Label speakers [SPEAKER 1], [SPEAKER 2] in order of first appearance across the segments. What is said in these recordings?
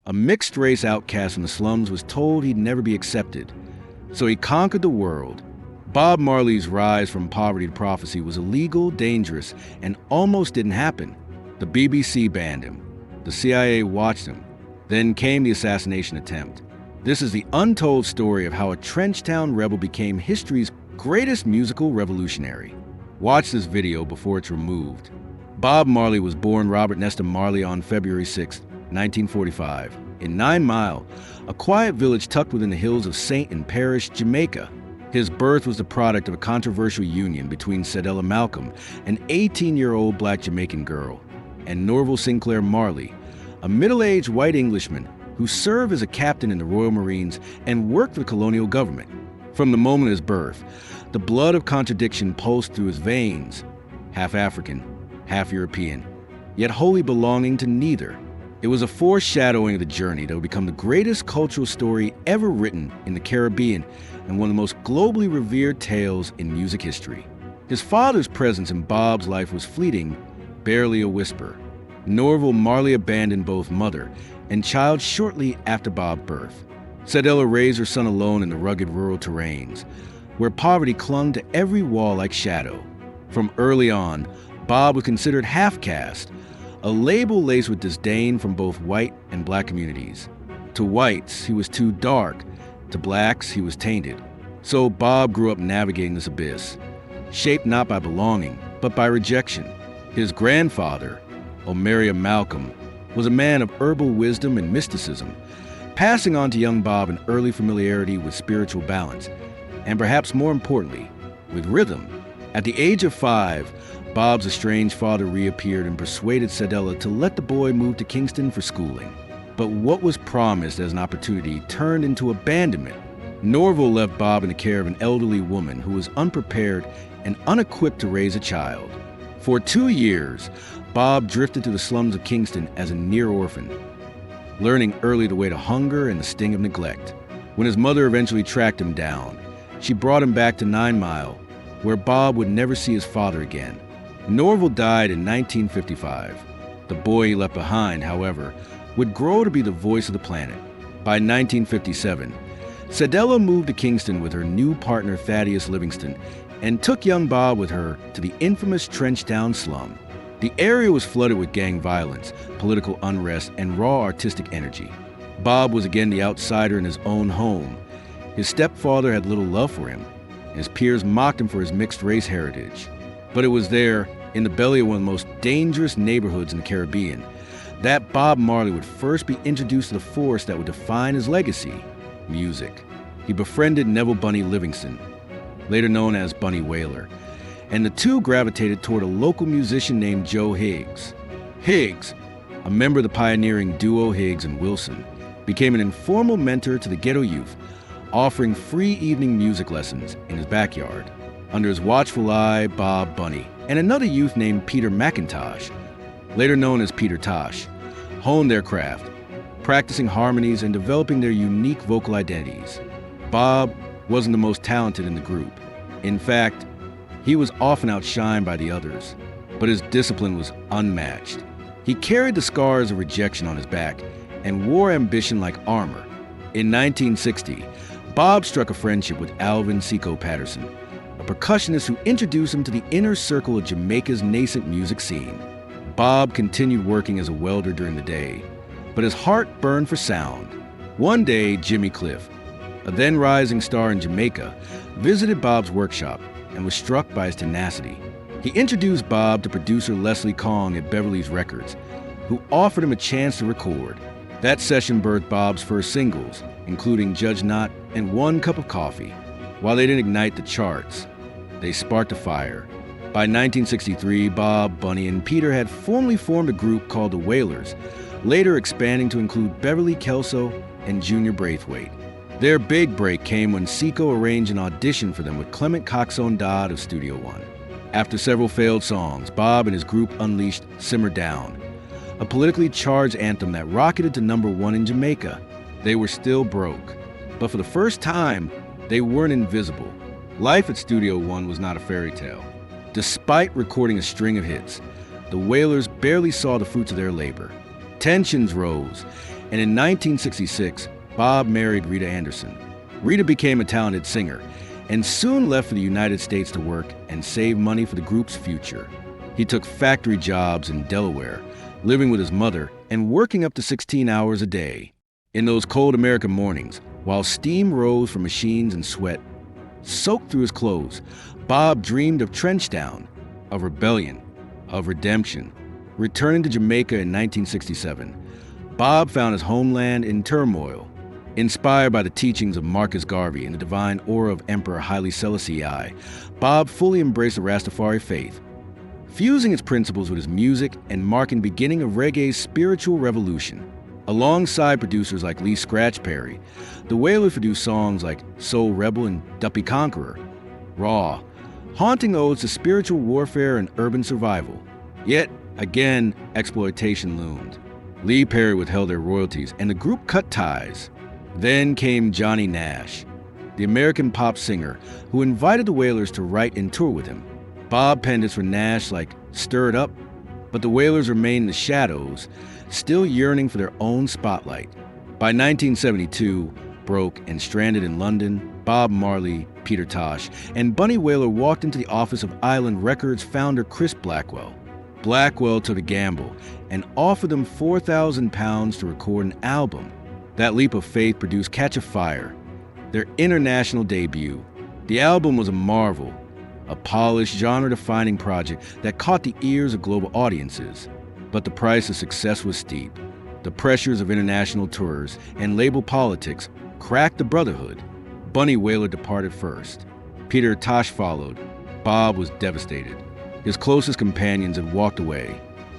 [SPEAKER 1] A mixed-race outcast from the slums was told he'd never be accepted, so he conquered the world. Bob Marley's rise from poverty to prophecy was illegal, dangerous, and almost didn't happen. The BBC banned him. The CIA watched him. Then came the assassination attempt. This is the untold story of how a Trenchtown rebel became history's greatest musical revolutionary. Watch this video before it's removed. Bob Marley was born Robert Nesta Marley on February 6, 1945, in 9 Mile, a quiet village tucked within the hills of St. and Parish, Jamaica. His birth was the product of a controversial union between Cedella Malcolm, an 18-year-old black Jamaican girl, and Norval Sinclair Marley, a middle-aged white Englishman who served as a captain in the Royal Marines and worked for the colonial government. From the moment of his birth, the blood of contradiction pulsed through his veins, half African, half European, yet wholly belonging to neither. It was a foreshadowing of the journey that would become the greatest cultural story ever written in the Caribbean and one of the most globally revered tales in music history. His father's presence in Bob's life was fleeting, barely a whisper. Norval Marley abandoned both mother and child shortly after Bob's birth. Cedella raised her son alone in the rugged rural terrains, where poverty clung to every wall like shadow. From early on, Bob was considered half-caste, a label laced with disdain from both white and black communities. To whites, he was too dark. To blacks, he was tainted. So Bob grew up navigating this abyss, shaped not by belonging, but by rejection. His grandfather, Omeria Malcolm, was a man of herbal wisdom and mysticism, passing on to young Bob an early familiarity with spiritual balance, and perhaps more importantly, with rhythm. At the age of 5, Bob's estranged father reappeared and persuaded Cedella to let the boy move to Kingston for schooling. But what was promised as an opportunity turned into abandonment. Norval left Bob in the care of an elderly woman who was unprepared and unequipped to raise a child. For 2 years, Bob drifted through the slums of Kingston as a near orphan, learning early the way to hunger and the sting of neglect. When his mother eventually tracked him down, she brought him back to 9 Mile, where Bob would never see his father again. Norval died in 1955. The boy he left behind, however, would grow to be the voice of the planet. By 1957, Cedella moved to Kingston with her new partner Thaddeus Livingston and took young Bob with her to the infamous Trenchtown slum. The area was flooded with gang violence, political unrest, and raw artistic energy. Bob was again the outsider in his own home. His stepfather had little love for him. His peers mocked him for his mixed-race heritage. But it was there, in the belly of one of the most dangerous neighborhoods in the Caribbean, that Bob Marley would first be introduced to the force that would define his legacy: music. He befriended Neville Bunny Livingston, later known as Bunny Wailer, and the two gravitated toward a local musician named Joe Higgs. Higgs, a member of the pioneering duo Higgs and Wilson, became an informal mentor to the ghetto youth, offering free evening music lessons in his backyard. Under his watchful eye, Bob Bunny and another youth named Peter McIntosh, later known as Peter Tosh, honed their craft, practicing harmonies and developing their unique vocal identities. Bob wasn't the most talented in the group. In fact, he was often outshined by the others, but his discipline was unmatched. He carried the scars of rejection on his back and wore ambition like armor. In 1960, Bob struck a friendship with Alvin Seco Patterson, a percussionist who introduced him to the inner circle of Jamaica's nascent music scene. Bob continued working as a welder during the day, but his heart burned for sound. One day, Jimmy Cliff, a then rising star in Jamaica, visited Bob's workshop and was struck by his tenacity. He introduced Bob to producer Leslie Kong at Beverly's Records, who offered him a chance to record. That session birthed Bob's first singles, including Judge Not and One Cup of Coffee. While they didn't ignite the charts, they sparked a fire. By 1963, Bob, Bunny, and Peter had formally formed a group called the Wailers, later expanding to include Beverly Kelso and Junior Braithwaite. Their big break came when Seco arranged an audition for them with Clement Coxon Dodd of Studio One. After several failed songs, Bob and his group unleashed Simmer Down, a politically charged anthem that rocketed to #1 in Jamaica. They were still broke, but for the first time, they weren't invisible. Life at Studio One was not a fairy tale. Despite recording a string of hits, the Wailers barely saw the fruits of their labor. Tensions rose, And in 1966, Bob married Rita Anderson. Rita became a talented singer and soon left for the United States to work and save money for the group's future. He took factory jobs in Delaware, living with his mother and working up to 16 hours a day. In those cold American mornings, while steam rose from machines and sweat soaked through his clothes, Bob dreamed of Trenchtown, of rebellion, of redemption. Returning to Jamaica in 1967, Bob found his homeland in turmoil. Inspired by the teachings of Marcus Garvey and the divine aura of Emperor Haile Selassie I, Bob fully embraced the Rastafari faith, fusing its principles with his music and marking the beginning of reggae's spiritual revolution. Alongside producers like Lee Scratch Perry, the Wailers produced songs like Soul Rebel and Duppy Conqueror, raw, haunting odes to spiritual warfare and urban survival. Yet, again, exploitation loomed. Lee Perry withheld their royalties, and the group cut ties. Then came Johnny Nash, the American pop singer who invited the Wailers to write and tour with him. Bob penned hits for Nash like Stir It Up, but the Wailers remained in the shadows, still yearning for their own spotlight. By 1972, broke and stranded in London, Bob Marley, Peter Tosh, and Bunny Wailer walked into the office of Island Records founder Chris Blackwell. Blackwell took a gamble and offered them £4,000 to record an album. That leap of faith produced Catch a Fire, their international debut. The album was a marvel, a polished, genre-defining project that caught the ears of global audiences. But the price of success was steep. The pressures of international tours and label politics cracked the brotherhood. Bunny Wailer departed first. Peter Tosh followed. Bob was devastated. His closest companions had walked away,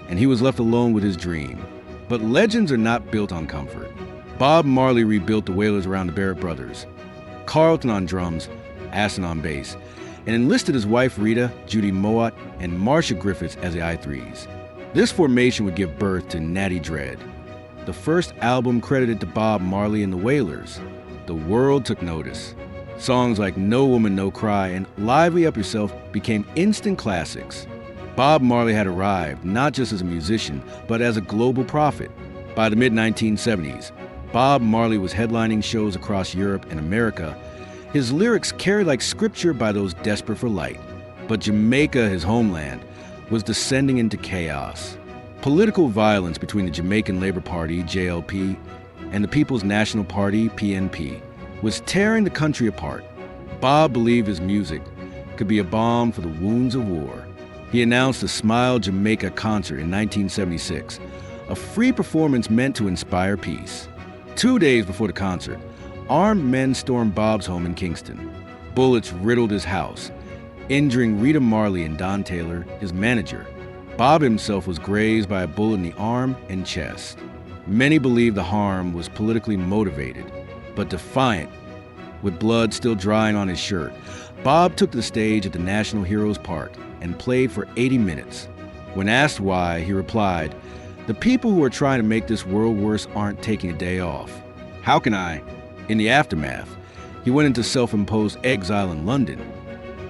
[SPEAKER 1] and he was left alone with his dream. But legends are not built on comfort. Bob Marley rebuilt the Wailers around the Barrett brothers, Carlton on drums, Aston on bass, and enlisted his wife Rita, Judy Mowat, and Marcia Griffiths as the I3s. This formation would give birth to Natty Dread, the first album credited to Bob Marley and the Wailers. The world took notice. Songs like No Woman, No Cry and Lively Up Yourself became instant classics. Bob Marley had arrived not just as a musician, but as a global prophet. By the mid-1970s, Bob Marley was headlining shows across Europe and America. His lyrics carried like scripture by those desperate for light. But Jamaica, his homeland, was descending into chaos. Political violence between the Jamaican Labour Party, JLP, and the People's National Party, PNP, was tearing the country apart. Bob believed his music could be a balm for the wounds of war. He announced the Smile Jamaica concert in 1976, a free performance meant to inspire peace. 2 days before the concert, armed men stormed Bob's home in Kingston. Bullets riddled his house, injuring Rita Marley and Don Taylor, his manager. Bob himself was grazed by a bullet in the arm and chest. Many believed the harm was politically motivated, but defiant, with blood still drying on his shirt, Bob took the stage at the National Heroes Park and played for 80 minutes. When asked why, he replied, "The people who are trying to make this world worse aren't taking a day off. How can I?" In the aftermath, he went into self-imposed exile in London,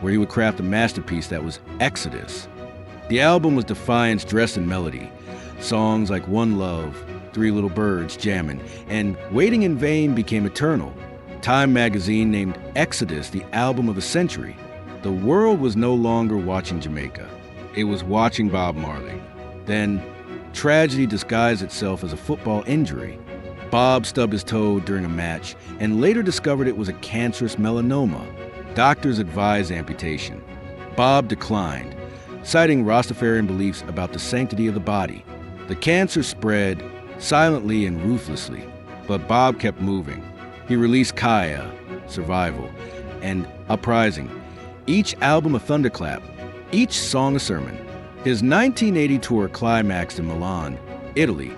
[SPEAKER 1] where he would craft a masterpiece that was Exodus. The album was defiance dressed in melody. Songs like One Love, Three Little Birds Jammin', and Waiting in Vain became eternal. Time magazine named Exodus the album of the century. The world was no longer watching Jamaica. It was watching Bob Marley. Then, tragedy disguised itself as a football injury. Bob stubbed his toe during a match and later discovered it was a cancerous melanoma. Doctors advised amputation. Bob declined, citing Rastafarian beliefs about the sanctity of the body. The cancer spread silently and ruthlessly, but Bob kept moving. He released Kaya, Survival, and Uprising, each album a thunderclap, each song a sermon. His 1980 tour climaxed in Milan, Italy,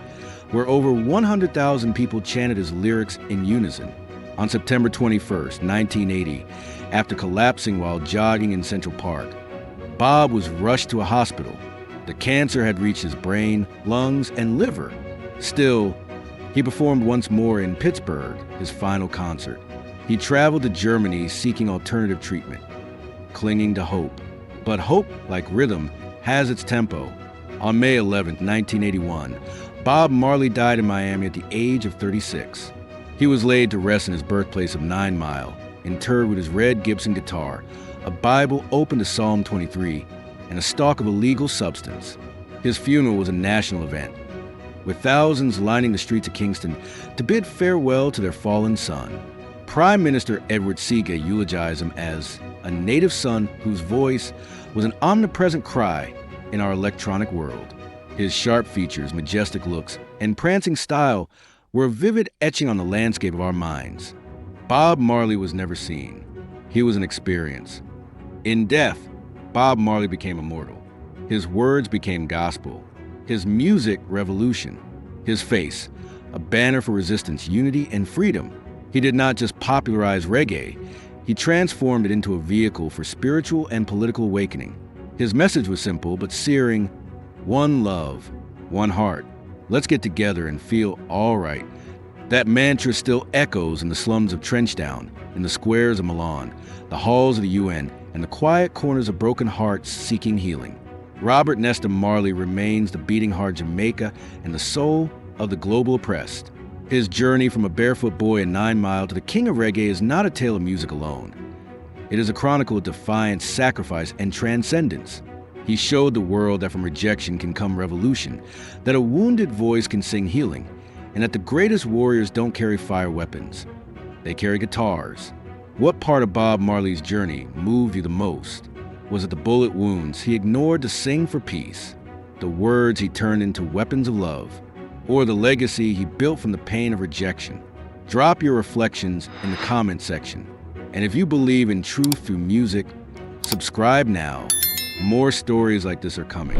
[SPEAKER 1] where over 100,000 people chanted his lyrics in unison. On September 21st, 1980, after collapsing while jogging in Central Park, Bob was rushed to a hospital. The cancer had reached his brain, lungs, and liver. Still, he performed once more in Pittsburgh, his final concert. He traveled to Germany seeking alternative treatment, clinging to hope. But hope, like rhythm, has its tempo. On May 11, 1981, Bob Marley died in Miami at the age of 36. He was laid to rest in his birthplace of 9 Mile, interred with his red Gibson guitar, a Bible open to Psalm 23, and a stalk of illegal substance. His funeral was a national event, with thousands lining the streets of Kingston to bid farewell to their fallen son. Prime Minister Edward Seaga eulogized him as a native son whose voice was an omnipresent cry in our electronic world. His sharp features, majestic looks, and prancing style were a vivid etching on the landscape of our minds. Bob Marley was never seen. He was an experience. In death, Bob Marley became immortal. His words became gospel. His music, revolution. His face, a banner for resistance, unity, and freedom. He did not just popularize reggae, he transformed it into a vehicle for spiritual and political awakening. His message was simple but searing: one love, one heart. Let's get together and feel all right. That mantra still echoes in the slums of Trenchtown, in the squares of Milan, the halls of the UN, and the quiet corners of broken hearts seeking healing. Robert Nesta Marley remains the beating heart of Jamaica and the soul of the global oppressed. His journey from a barefoot boy in 9 Mile to the king of reggae is not a tale of music alone. It is a chronicle of defiance, sacrifice, and transcendence. He showed the world that from rejection can come revolution, that a wounded voice can sing healing, and that the greatest warriors don't carry fire weapons. They carry guitars. What part of Bob Marley's journey moved you the most? Was it the bullet wounds he ignored to sing for peace, the words he turned into weapons of love, or the legacy he built from the pain of rejection? Drop your reflections in the comment section. And if you believe in truth through music, subscribe now. More stories like this are coming.